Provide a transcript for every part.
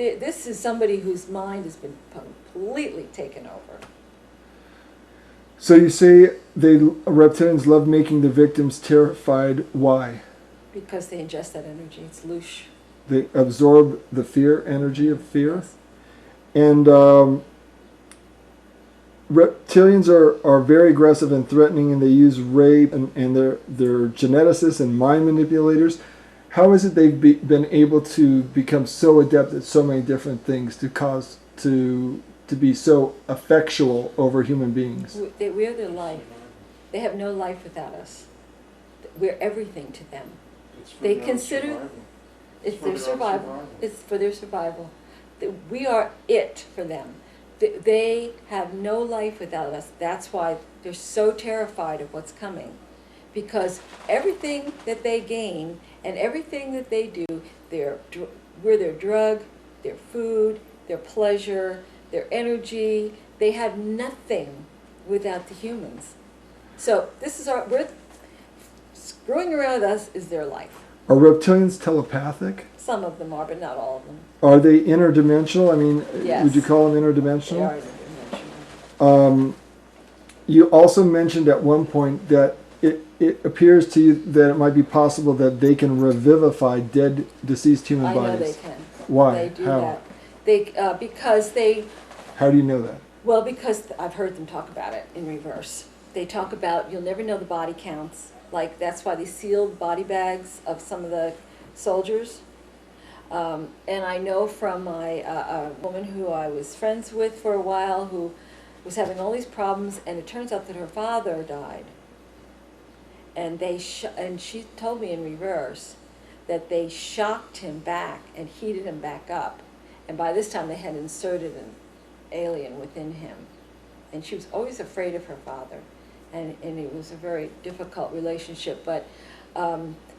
this is somebody whose mind has been completely taken over. So you say reptilians love making the victims terrified. Why? Because they ingest that energy. It's loosh. They absorb the fear, energy of fear. Yes. And reptilians are very aggressive and threatening, and they use rape, and they're geneticists and mind manipulators. How is it they've been able to become so adept at so many different things to be so effectual over human beings? We're their life. They have no life without us. We're everything to them. They consider it's their survival. It's for their survival. We are it for them. They have no life without us. That's why they're so terrified of what's coming. Because everything that they gain and everything that they do, we're their drug, their food, their pleasure, their energy. They have nothing without the humans. So this is we're screwing around with us is their life. Are reptilians telepathic? Some of them are, but not all of them. Are they interdimensional? I mean, Yes. Would you call them interdimensional? They are interdimensional. You also mentioned at one point that it appears to you that it might be possible that they can revivify dead, deceased human bodies. I know they can. Why? They do How? that. Because they... How do you know that? Well, because I've heard them talk about it in reverse. They talk about, you'll never know the body counts. Like, that's why they sealed body bags of some of the soldiers. And I know from a woman who I was friends with for a while who was having all these problems, and it turns out that her father died. And and she told me in reverse that they shocked him back and heated him back up. And by this time they had inserted an alien within him. And she was always afraid of her father. And it was a very difficult relationship. But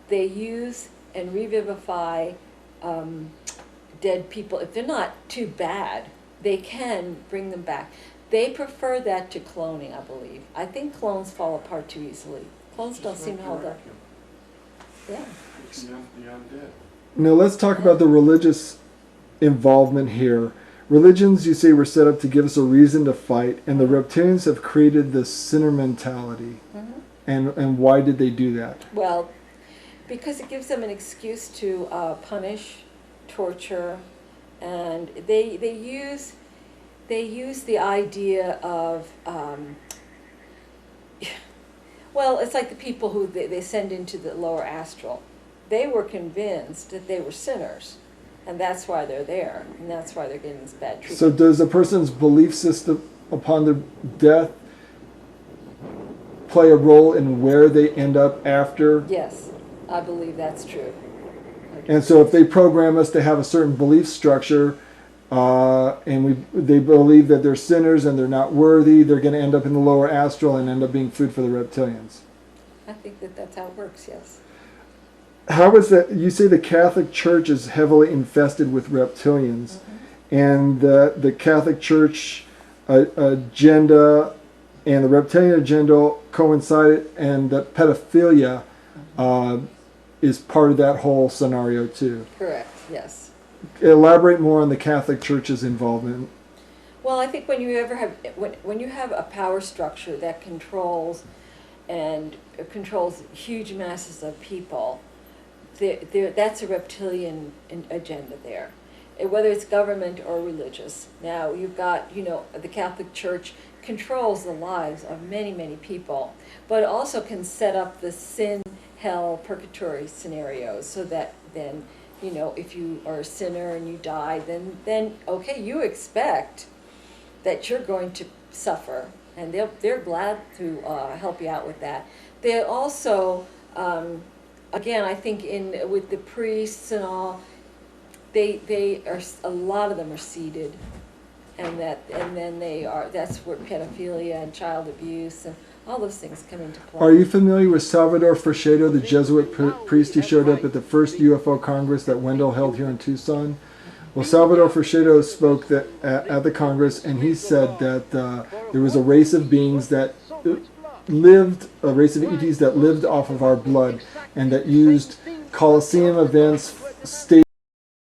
they use and revivify dead people. If they're not too bad, they can bring them back. They prefer that to cloning, I believe. I think clones fall apart too easily. Clones don't seem to hold up. Yeah. It's the undead. Now let's talk about the religious involvement here. Religions, you say, were set up to give us a reason to fight, and the reptilians have created this sinner mentality. Mm-hmm. And why did they do that? Well, because it gives them an excuse to punish, torture, and they use the idea of well, it's like the people who they send into the lower astral. They were convinced that they were sinners, and that's why they're there, and that's why they're getting this bad treatment. So does a person's belief system upon their death play a role in where they end up after? Yes, I believe that's true. And so if they program us to have a certain belief structure, and they believe that they're sinners and they're not worthy, they're going to end up in the lower astral and end up being food for the reptilians. I think that's how it works, yes. How is that? You say the Catholic Church is heavily infested with reptilians, mm-hmm. and the Catholic Church agenda and the reptilian agenda coincide, and that pedophilia is part of that whole scenario too. Correct, yes. Elaborate more on the Catholic Church's involvement. Well, I think when you have a power structure that controls huge masses of people, that's a reptilian agenda there, whether it's government or religious. Now you've got, the Catholic Church controls the lives of many, many people, but also can set up the sin, hell, purgatory scenarios so that then, if you are a sinner and you die, then okay, you expect that you're going to suffer, and they're glad to help you out with that. They also, again, I think with the priests and all, they are, a lot of them are seeded, and then that's where pedophilia and child abuse and all those things come into play. Are you familiar with Salvador Freixedo, the Jesuit priest who showed up at the first UFO Congress that Wendell held here in Tucson? Well, Salvador Freixedo spoke at the Congress, and he said that there was a race of beings that lived, a race of ETs that lived off of our blood, and that used Colosseum events, state